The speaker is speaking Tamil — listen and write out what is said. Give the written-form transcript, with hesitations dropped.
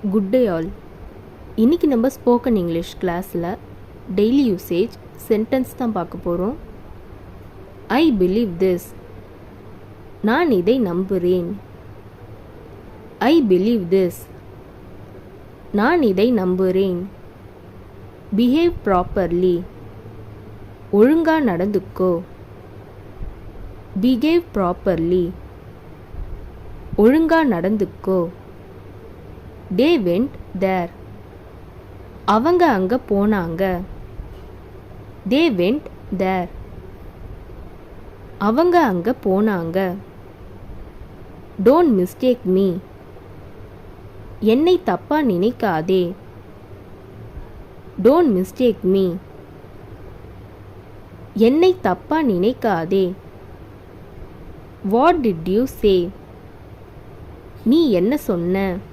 Good day all. இன்றைக்கி நம்ம ஸ்போக்கன் இங்கிலீஷ் கிளாஸில் டெய்லி யூசேஜ் சென்டென்ஸ் தான் பார்க்க போகிறோம். I believe this. நான் இதை நம்புகிறேன். I believe this. நான் இதை நம்புகிறேன். Behave properly. ஒழுங்கா நடந்துக்கோ. Behave properly. ஒழுங்கா நடந்துக்கோ. They went there. அவங்க அங்க போனாங்க. They went there. அவங்க அங்க போனாங்க. Don't mistake me. என்னை தப்பா நினைக்காதே. Don't mistake me. என்னை தப்பா நினைக்காதே. What did you say? நீ என்ன சொன்ன?